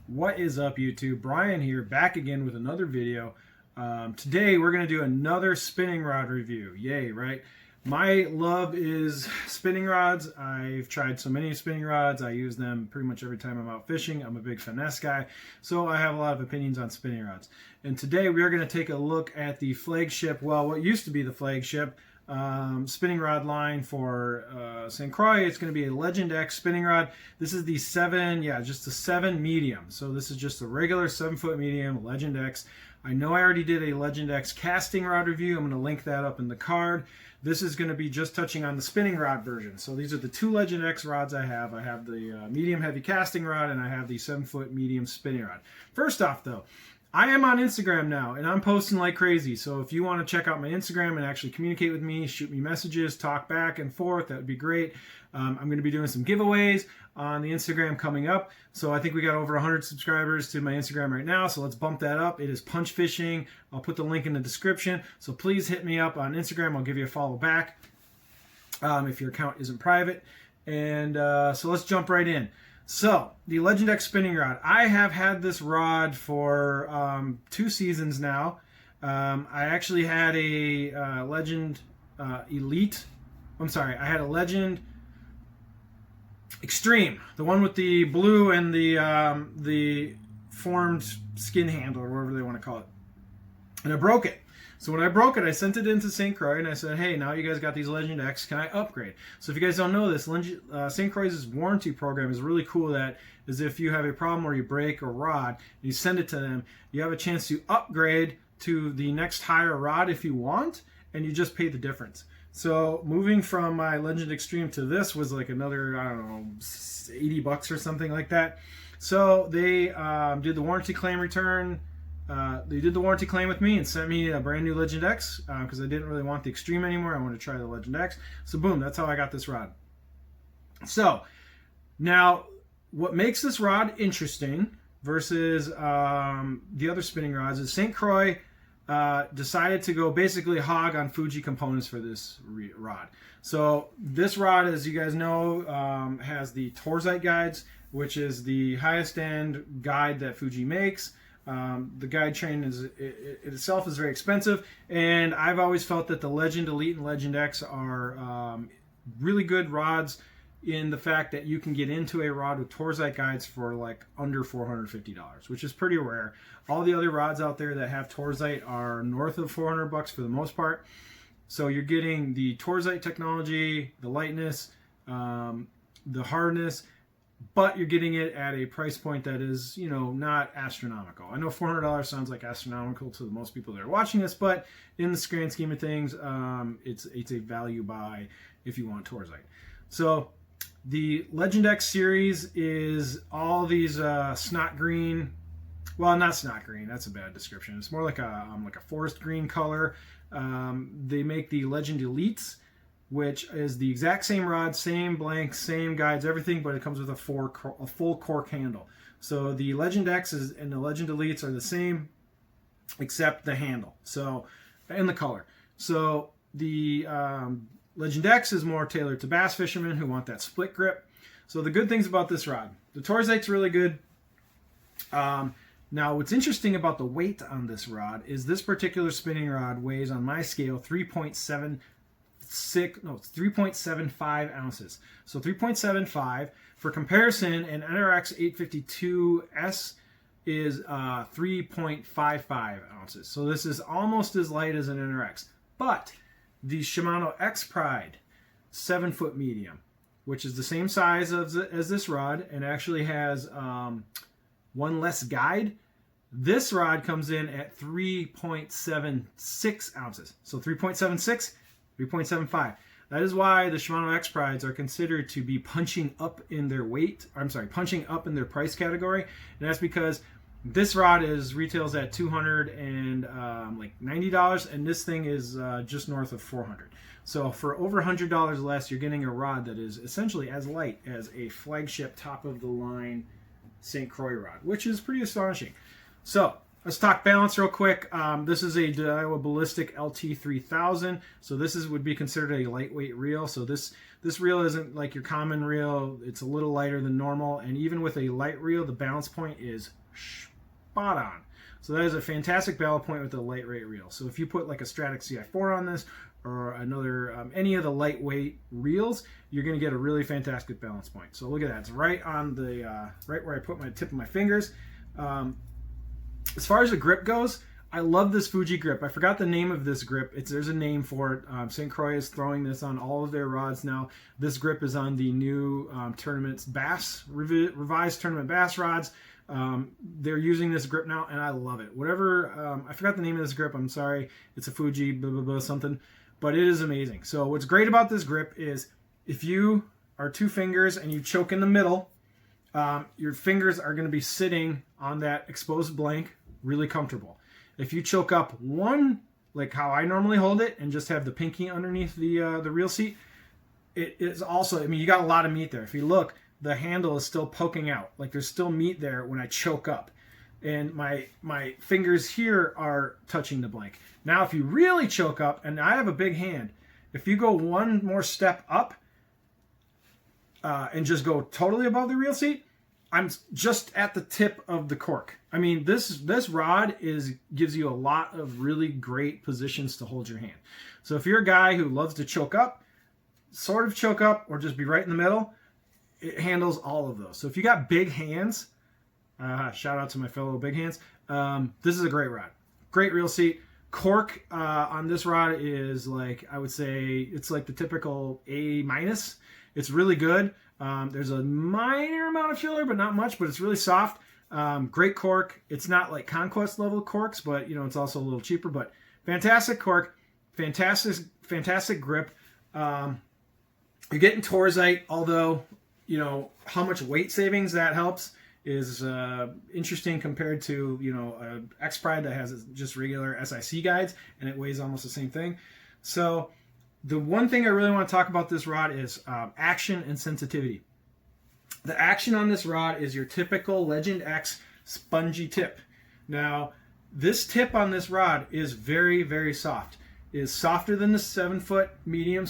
What is up, YouTube? Brian here, back again with another video. Today we're going to do another spinning rod review. Yay, right? My love is spinning rods. I've tried so many spinning rods. I use them pretty much every time I'm out fishing. I'm a big finesse guy, so I have a lot of opinions on spinning rods. And today we are going to take a look at the flagship, well, what used to be the flagship spinning rod line for St. Croix. It's going to be a Legend X spinning rod. This is the 7, just a 7 medium. So this is just a regular 7-foot medium, Legend X. I know I already did a Legend X casting rod review. I'm going to link that up in the card. This is going to be just touching on the spinning rod version. So these are the two Legend X rods I have. I have the medium heavy casting rod, and I have the 7-foot medium spinning rod. First off, though, I am on Instagram now, and I'm posting like crazy. So if you want to check out my Instagram and actually communicate with me, shoot me messages, talk back and forth, that would be great. I'm going to be doing some giveaways on the Instagram coming up. So I think we got over 100 subscribers to my Instagram right now. So let's bump that up. It is Punch Fishing. I'll put the link in the description. So please hit me up on Instagram. I'll give you a follow back if your account isn't private. And so let's jump right in. So, the Legend X spinning rod. I have had this rod for 2 seasons now. I actually had a Legend Elite. I'm sorry, I had a Legend Extreme, the one with the blue and the formed skin handle, or whatever they want to call it. And I broke it. So when I broke it, I sent it into St. Croix and I said, hey, now you guys got these Legend X, can I upgrade? So if you guys don't know this, St. Croix's warranty program is really cool. That is, if you have a problem where you break a rod, you send it to them, you have a chance to upgrade to the next higher rod if you want, and you just pay the difference. So moving from my Legend Extreme to this was like another, I don't know, 80 bucks or something like that. So they did the warranty claim return. They did the warranty claim with me and sent me a brand new Legend X because I didn't really want the Extreme anymore. I wanted to try the Legend X. So boom, that's how I got this rod. So now what makes this rod interesting versus the other spinning rods is St. Croix decided to go basically hog on Fuji components for this rod. So this rod, as you guys know, has the Torzite guides, which is the highest end guide that Fuji makes. The guide train it itself is very expensive, and I've always felt that the Legend Elite and Legend X are really good rods in the fact that you can get into a rod with Torzite guides for like under $450, which is pretty rare. All the other rods out there that have Torzite are north of 400 bucks for the most part. So you're getting the Torzite technology, the lightness, the hardness, but you're getting it at a price point that is, you know, not astronomical. I know $400 sounds like astronomical to most people that are watching this, but in the grand scheme of things, it's a value buy if you want Torzite. So the Legend X series is all these snot green, well, not snot green, that's a bad description. It's more like a forest green color. They make the Legend Elites, which is the exact same rod, same blanks, same guides, everything, but it comes with a full cork handle. So the Legend X and the Legend Elites are the same, except the handle, so, and the color. So the Legend X is more tailored to bass fishermen who want that split grip. So the good things about this rod, the Torzite's really good. Now, what's interesting about the weight on this rod is this particular spinning rod weighs on my scale 3.75 ounces. So 3.75. For comparison, an NRX 852S is 3.55 ounces. So this is almost as light as an NRX. But the Shimano X Pride 7-foot medium, which is the same size as this rod and actually has one less guide, this rod comes in at 3.76 ounces. So 3.76, 3.75. That is why the Shimano X Prides are considered to be punching up in their punching up in their price category. And that's because this rod retails at $290, and this thing is just north of $400. So for over $100 less, you're getting a rod that is essentially as light as a flagship top of the line St. Croix rod, which is pretty astonishing. So Let's talk balance real quick. This is a Daiwa Ballistic LT3000, so would be considered a lightweight reel. So this reel isn't like your common reel. It's a little lighter than normal, and even with a light reel, the balance point is spot on. So that is a fantastic balance point with a lightweight reel. So if you put like a Stratex CI4 on this, or another any of the lightweight reels, you're going to get a really fantastic balance point. So look at that; it's right on the right where I put my tip of my fingers. As far as the grip goes, I love this Fuji grip. I forgot the name of this grip. There's a name for it. St. Croix is throwing this on all of their rods now. This grip is on the new tournament's bass, revised tournament bass rods. They're using this grip now, and I love it. Whatever, I forgot the name of this grip. I'm sorry. It's a Fuji blah, blah, blah, something. But it is amazing. So what's great about this grip is if you are two fingers and you choke in the middle, your fingers are going to be sitting on that exposed blank really comfortable. If you choke up one, like how I normally hold it, and just have the pinky underneath the reel seat, it is also, I mean, you got a lot of meat there. If you look, the handle is still poking out. Like there's still meat there when I choke up. And my fingers here are touching the blank. Now, if you really choke up, and I have a big hand, if you go one more step up and just go totally above the reel seat, I'm just at the tip of the cork. I mean, this rod gives you a lot of really great positions to hold your hand. So if you're a guy who loves to choke up, sort of choke up, or just be right in the middle, it handles all of those. So if you got big hands, shout out to my fellow big hands, this is a great rod. Great reel seat. Cork on this rod is like, I would say, it's like the typical A-. It's really good. There's a minor amount of filler, but not much, but it's really soft. Great cork. It's not like Conquest level corks, but it's also a little cheaper, but fantastic cork, fantastic grip. You're getting Torzite, although, how much weight savings that helps is interesting compared to, X Pride that has just regular SIC guides, and it weighs almost the same thing. So the one thing I really want to talk about this rod is action and sensitivity. The action on this rod is your typical Legend X spongy tip. Now, this tip on this rod is very, very soft. It is softer than the 7-foot medium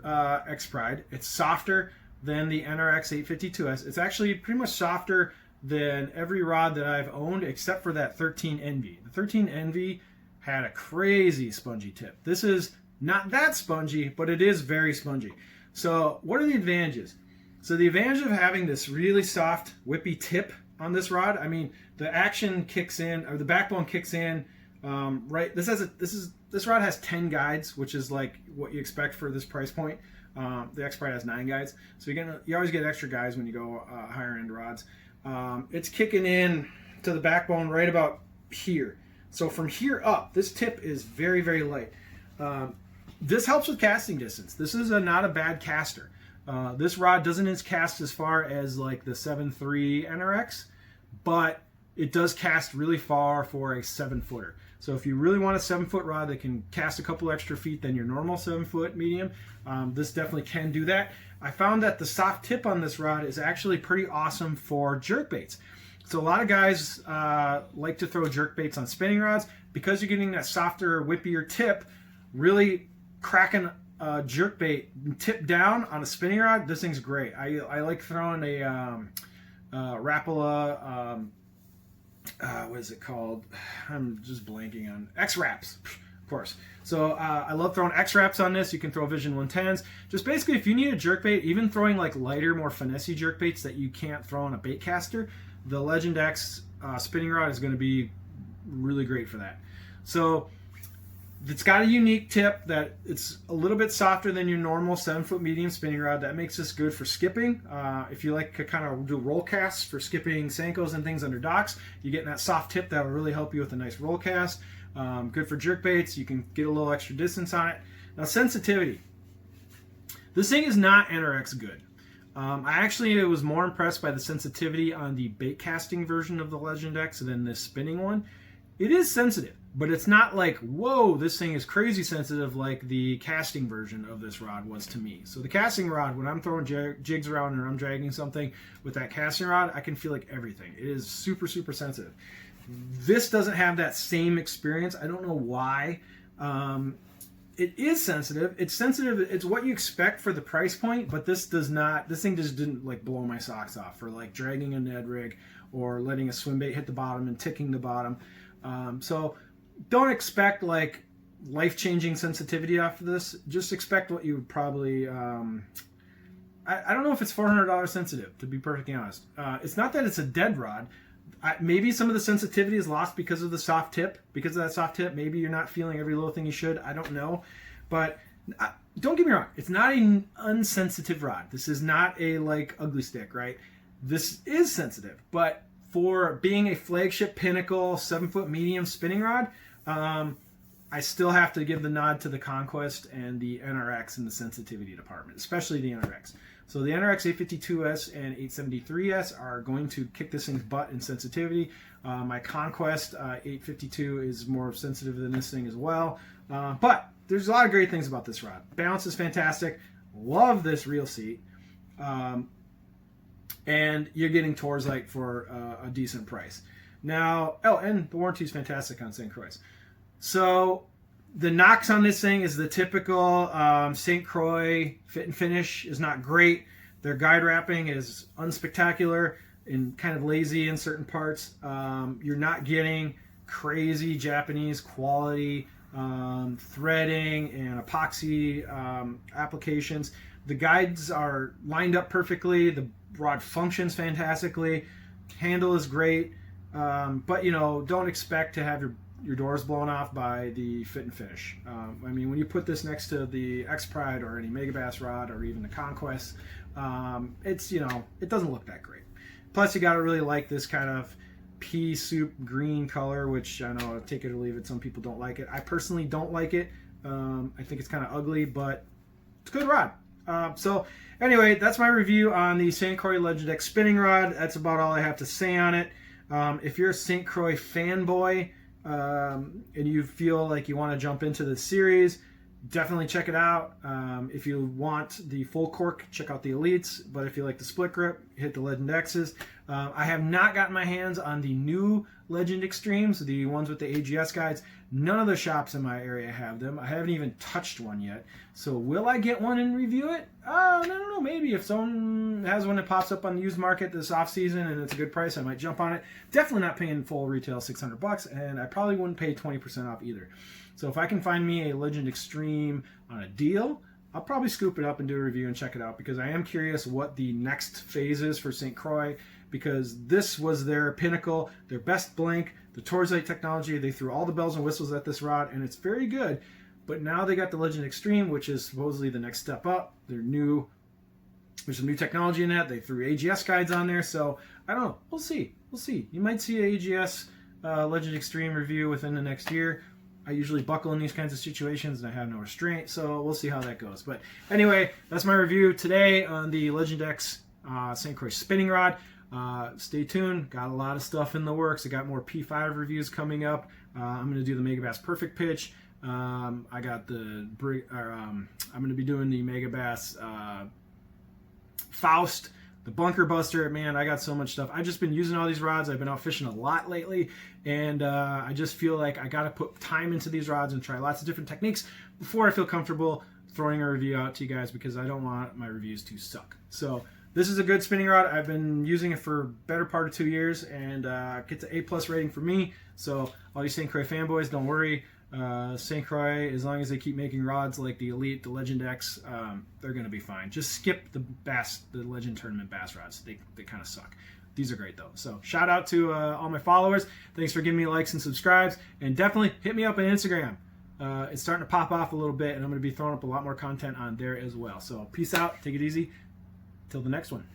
X Pride. It's softer than the NRX 852S. It's actually pretty much softer than every rod that I've owned except for that 13 Envy. The 13 Envy had a crazy spongy tip. This is not that spongy, but it is very spongy. So what are the advantages? So the advantage of having this really soft, whippy tip on this rod, I mean, the action kicks in, or the backbone kicks in, right? This rod has 10 guides, which is like what you expect for this price point. The X Pride has 9 guides, so you always get extra guides when you go higher end rods. It's kicking in to the backbone right about here. So from here up, this tip is very, very light. This helps with casting distance. This is not a bad caster. This rod doesn't cast as far as like the 7.3 NRX, but it does cast really far for a 7-footer. So if you really want a 7-foot rod that can cast a couple extra feet than your normal 7-foot medium, this definitely can do that. I found that the soft tip on this rod is actually pretty awesome for jerkbaits. So a lot of guys like to throw jerkbaits on spinning rods because you're getting that softer, whippier tip. Really cracking a jerkbait tip down on a spinning rod, this thing's great. I like throwing a Rapala, what is it called? I'm just blanking on X-Wraps, of course. So I love throwing X-Wraps on this. You can throw Vision 110s. Just basically, if you need a jerkbait, even throwing like lighter, more finessey jerkbaits that you can't throw on a bait caster, the Legend X spinning rod is going to be really great for that. So it's got a unique tip that it's a little bit softer than your normal 7-foot medium spinning rod. That makes this good for skipping. If you like to kind of do roll casts for skipping Senkos and things under docks, you're getting that soft tip that will really help you with a nice roll cast. Good for jerkbaits. You can get a little extra distance on it. Now, sensitivity. This thing is not NRX good. I actually was more impressed by the sensitivity on the bait casting version of the Legend X than this spinning one. It is sensitive. but it's not like, whoa, this thing is crazy sensitive like the casting version of this rod was to me. So the casting rod, when I'm throwing jigs around and I'm dragging something with that casting rod, I can feel like everything. It is super, super sensitive. This doesn't have that same experience. I don't know why. It is sensitive. It's sensitive. It's what you expect for the price point, but this does not. This thing just didn't like blow my socks off for like dragging a Ned rig or letting a swim bait hit the bottom and ticking the bottom. So don't expect like life-changing sensitivity off of this. Just expect what you would probably. I don't know if it's $400 sensitive, to be perfectly honest. It's not that it's a dead rod. Maybe some of the sensitivity is lost because of the soft tip. Because of that soft tip, maybe you're not feeling every little thing you should. I don't know. But don't get me wrong. It's not an unsensitive rod. This is not a like ugly stick, right? This is sensitive. But for being a flagship Pinnacle 7-foot medium spinning rod, I still have to give the nod to the Conquest and the NRX in the sensitivity department, especially the NRX. So the NRX 852S and 873S are going to kick this thing's butt in sensitivity. My Conquest 852 is more sensitive than this thing as well. But there's a lot of great things about this rod. Balance is fantastic. Love this reel seat. And you're getting Torzite for a decent price. Now, and the warranty is fantastic on St. Croix. So the knocks on this thing is the typical St. Croix fit and finish is not great. Their guide wrapping is unspectacular and kind of lazy in certain parts. You're not getting crazy Japanese quality threading and epoxy applications. The guides are lined up perfectly. The rod functions fantastically. Handle is great. But, don't expect to have your doors blown off by the fit and finish. I mean, when you put this next to the X Pride or any Megabass rod or even the Conquest, it's, it doesn't look that great. Plus, you got to really like this kind of pea soup green color, which I know, take it or leave it, some people don't like it. I personally don't like it. I think it's kind of ugly, but it's a good rod. So anyway, that's my review on the St. Croix Legend X spinning rod. That's about all I have to say on it. If you're a St. Croix fanboy, and you feel like you want to jump into the series, definitely check it out. If you want the full cork, check out the Elites, but if you like the split grip, hit the Legend X's. I have not gotten my hands on the new Legend Extremes, the ones with the AGS guides. None of the shops in my area have them. I haven't even touched one yet. So will I get one and review it? I don't know. Maybe if someone has one that pops up on the used market this off season and it's a good price, I might jump on it. Definitely not paying full retail $600, and I probably wouldn't pay 20% off either. So if I can find me a Legend Extreme on a deal, I'll probably scoop it up and do a review and check it out, because I am curious what the next phase is for St. Croix, because this was their pinnacle, their best blank, the Torzite technology. They threw all the bells and whistles at this rod, and it's very good. But now they got the Legend Extreme, which is supposedly the next step up. There's some new technology in that. They threw AGS guides on there, so I don't know. We'll see. You might see an AGS Legend Extreme review within the next year. I usually buckle in these kinds of situations, and I have no restraint, so we'll see how that goes. But anyway, that's my review today on the Legend X St. Croix spinning rod. Stay tuned. Got a lot of stuff in the works. I got more P5 reviews coming up. I'm going to do the Megabass Perfect Pitch. I got the I'm going to be doing the Megabass Faust, the Bunker Buster. Man, I got so much stuff. I've just been using all these rods. I've been out fishing a lot lately, and I just feel like I got to put time into these rods and try lots of different techniques before I feel comfortable throwing a review out to you guys, because I don't want my reviews to suck. So this is a good spinning rod. I've been using it for better part of 2 years, and gets an A+ rating for me. So all you St. Croix fanboys, don't worry. St. Croix, as long as they keep making rods like the Elite, the Legend X, they're going to be fine. Just skip the Legend Tournament bass rods. They kind of suck. These are great, though. So shout out to all my followers. Thanks for giving me likes and subscribes. And definitely hit me up on Instagram. It's starting to pop off a little bit, and I'm going to be throwing up a lot more content on there as well. So peace out. Take it easy. Till the next one.